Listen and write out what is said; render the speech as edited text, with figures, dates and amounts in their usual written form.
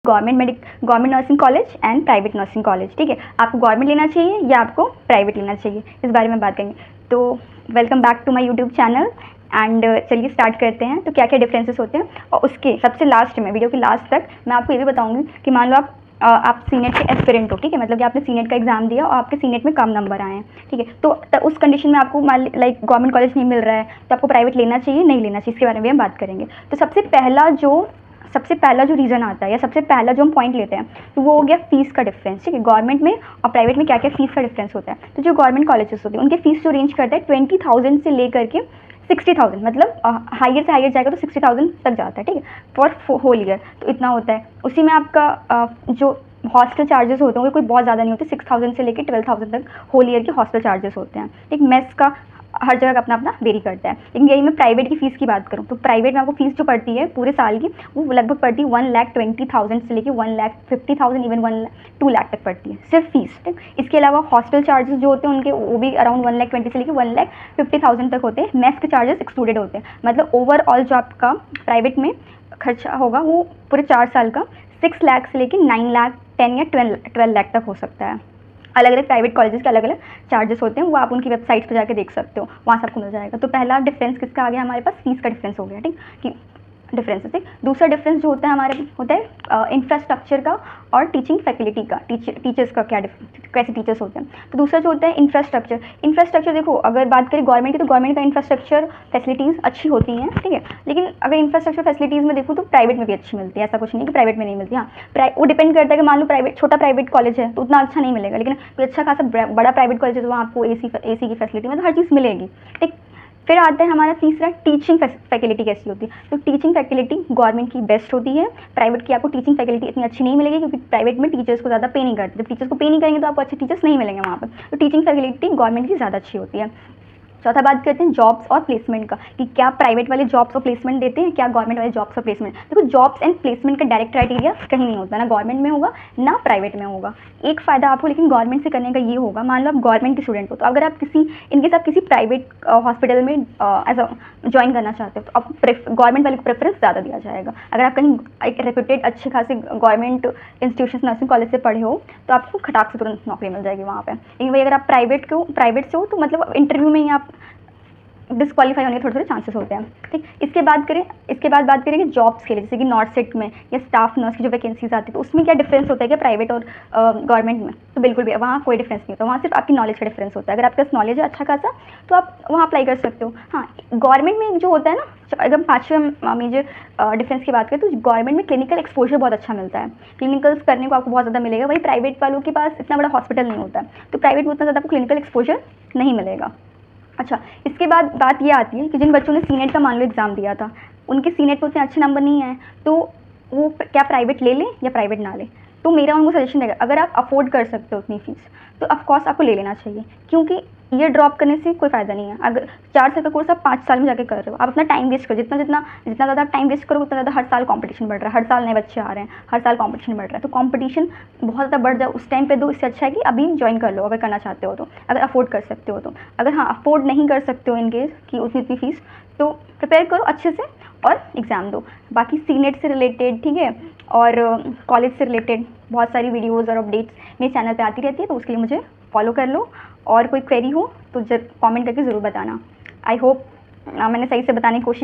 Government nursing college and private nursing college, ठीक है। आपको गवर्नमेंट लेना चाहिए या आपको प्राइवेट लेना चाहिए, इस बारे में बात करेंगे। तो welcome back to my YouTube channel and चलिए स्टार्ट करते हैं। तो क्या क्या डिफरेंसेस होते हैं, और उसके सबसे लास्ट में, वीडियो के लास्ट तक मैं आपको ये भी बताऊंगी कि मान लो आप सीनेट के एस्पिरेंट हो, ठीक है, मतलब कि आपने सीनेट का एग्जाम दिया और आपके सीनेट में कम नंबर आए हैं, ठीक है। तो उस कंडीशन में आपको लाइक गवर्नमेंट कॉलेज नहीं मिल रहा है, तो आपको प्राइवेट लेना चाहिए नहीं लेना चाहिए, इसके बारे में हम बात करेंगे। तो सबसे पहला जो रीज़न आता है या सबसे पहला जो हम पॉइंट लेते हैं, तो वो हो गया फीस का डिफरेंस, ठीक है। गवर्नमेंट में और प्राइवेट में क्या क्या फीस का डिफरेंस होता है। तो जो गवर्नमेंट कॉलेजेस होते हैं उनके फीस जो रेंज करता है 20,000 से लेकर के 60,000, मतलब हायर से हायर जाएगा तो 60,000 तक जाता है, ठीक है, फॉर होल ईयर। तो इतना होता है। उसी में आपका जो हॉस्टल चार्जेस होते हैं वो कोई बहुत ज़्यादा नहीं होते, 6,000 से लेकर 12,000 तक होल ईयर के हॉस्टल चार्जेस होते हैं, ठीक। मेस का हर जगह अपना अपना वेरी करता है। लेकिन यही मैं प्राइवेट की फ़ीस की बात करूँ तो प्राइवेट में आपको फ़ीस जो पड़ती है पूरे साल की, वो लगभग पड़ती है 1,20,000 से लेकर 1,50,000 इवन 2 लाख तक पड़ती है, सिर्फ फीस, ठीक। इसके अलावा हॉस्टल चार्जेस जो होते हैं उनके वो भी अराउंड 1,20,000 से लेकर 1,50,000 तक होते हैं। मेस के चार्जेस एक्सक्लूडेड होते हैं। मतलब ओवरऑल जो आपका प्राइवेट में खर्चा होगा वो पूरे 4 साल का 6 लाख से लेकर 9 लाख 10 या 12 लाख तक हो सकता है। अलग अलग प्राइवेट कॉलेजेस के अलग अलग चार्जेस होते हैं, वो आप उनकी वेबसाइट पर जाके देख सकते हो, वहाँ से आपको मिल जाएगा। तो पहला डिफरेंस किसका आ गया हमारे पास, फीस का डिफरेंस हो गया, ठीक कि डिफरेंस है। दूसरा डिफरेंस जो होता है हमारे होता है इंफ्रास्ट्रक्चर का और टीचिंग फैसिलिटी का, टीचर्स का क्या कैसे टीचर्स होते हैं। तो दूसरा जो होता है इंफ्रास्ट्रक्चर देखो, अगर बात करें गवर्नमेंट की तो गवर्नमेंट का इंफ्रास्ट्रक्चर फैसिलिटीज़ अच्छी होती हैं, ठीक है। लेकिन अगर इंफ्रास्ट्रक्चर फैसिलिटीज़ में देखो तो प्राइवेट में भी अच्छी मिलती है, ऐसा कुछ नहीं कि प्राइवेट में नहीं मिलती। हाँ, वो डिपेंड करता है कि मान लो छोटा प्राइवेट कॉलेज है तो उतना अच्छा नहीं मिलेगा, लेकिन कोई अच्छा खासा बड़ा प्राइवेट कॉलेज है तो वहाँ आपको AC की फैसिलिटी, मतलब हर चीज़ मिलेगी, ठीक। फिर आता है हमारा तीसरा, टीचिंग फैसिलिटी कैसी होती है। तो टीचिंग फैसिलिटी गवर्नमेंट की बेस्ट होती है, प्राइवेट की आपको टीचिंग फैसिलिटी इतनी अच्छी नहीं मिलेगी, क्योंकि प्राइवेट में टीचर्स को ज़्यादा पे नहीं करते। जब टीचर्स को पे नहीं करेंगे तो आपको अच्छे टीचर्स नहीं मिलेंगे वहाँ पर। तो टीचिंग फैसिलिटी गवर्नमेंट की ज़्यादा अच्छी होती है। चौथा बात करते हैं जॉब्स और प्लेसमेंट का, कि क्या प्राइवेट वाले जॉब्स और प्लेसमेंट देते हैं, क्या गवर्नमेंट वाले जॉब्स और प्लेसमेंट। देखो, जॉब्स एंड प्लेसमेंट का डायरेक्ट क्राइटेरिया कहीं नहीं होता, ना गवर्नमेंट में होगा ना प्राइवेट में होगा। एक फ़ायदा आपको लेकिन गवर्नमेंट से करने का ये होगा, मान लो आप गवर्नमेंट के स्टूडेंट हो, तो अगर आप इनकेस आप किसी प्राइवेट हॉस्पिटल में एज अ ज्वाइन करना चाहते हो तो आप गवर्नमेंट वाले को प्रेफरेंस ज़्यादा दिया जाएगा। अगर आप कहीं एक रेप्यूटेड अच्छे खासे गवर्नमेंट इंस्टीट्यूशन नर्सिंग कॉलेज से पढ़े हो तो आपको खटाक से तुरंत नौकरी मिल जाएगी वहाँ पर। लेकिन वही अगर आप प्राइवेट से हो तो मतलब इंटरव्यू में ही आप डिस्क्वालीफाई होने के थोड़े चांसेस होते हैं, ठीक। इसके बाद बात करेंगे जॉब्स के लिए, जैसे कि नॉर्थ सेट में या स्टाफ नर्स की जो वैकेंसीज आती है, तो उसमें क्या डिफरेंस होता है क्या प्राइवेट और गवर्नमेंट में। तो बिल्कुल भी वहाँ कोई डिफरेंस नहीं होता, वहाँ सिर्फ आपकी नॉलेज का डिफरेंस होता है। अगर आपके पास नॉलेज है अच्छा खासा तो आप वहाँ अप्लाई कर सकते हो। हाँ, गवर्नमेंट में जो होता है ना, अगर 5वें मेजर डिफरेंस की बात करें तो गवर्नमेंट में क्लिनिकल एक्सपोजर बहुत अच्छा मिलता है, क्लिनिकल्स करने को आपको बहुत ज़्यादा मिलेगा। वही प्राइवेट वालों के पास इतना बड़ा हॉस्पिटल नहीं होता है, तो प्राइवेट में उतना ज़्यादा आपको क्लिनिकल एक्सपोजर नहीं मिलेगा। अच्छा, इसके बाद बात ये आती है कि जिन बच्चों ने सीनेट का मान लो एग्ज़ाम दिया था, उनके सीनेट में उतने अच्छे नंबर नहीं आए, तो वो क्या प्राइवेट ले लें या प्राइवेट ना लें। तो मेरा उनको सजेशन रहेगा, अगर आप अफोर्ड कर सकते हो उतनी फीस तो ऑफकोर्स आपको ले लेना चाहिए, क्योंकि ईयर ड्रॉप करने से कोई फ़ायदा नहीं है। अगर 4 साल का कोर्स आप 5 साल में जाके कर रहे हो, आप अपना टाइम वेस्ट करो, जितना ज़्यादा आप टाइम वेस्ट करोगे उतना ज़्यादा हर साल कंपटीशन बढ़ रहा है, हर साल नए बच्चे आ रहे हैं, हर साल कंपटीशन बढ़ रहा है। तो कंपटीशन बहुत ज़्यादा बढ़ जाए उस टाइम पे दो, इससे अच्छा है कि अभी ज्वाइन कर लो अगर करना चाहते हो तो, अगर अफोर्ड कर सकते हो तो। अगर हाँ अफोर्ड नहीं कर सकते हो इन केस कि उतनी फीस, तो प्रिपेयर करो अच्छे से और एग्ज़ाम दो। बाकी सीनेट से रिलेटेड, ठीक है, और कॉलेज से रिलेटेड बहुत सारी वीडियोज़ और अपडेट्स मेरे चैनल पे आती रहती है, तो उसके लिए मुझे फॉलो कर लो। और कोई क्वेरी हो तो जब कमेंट करके ज़रूर बताना। आई होप मैंने सही से बताने की कोशिश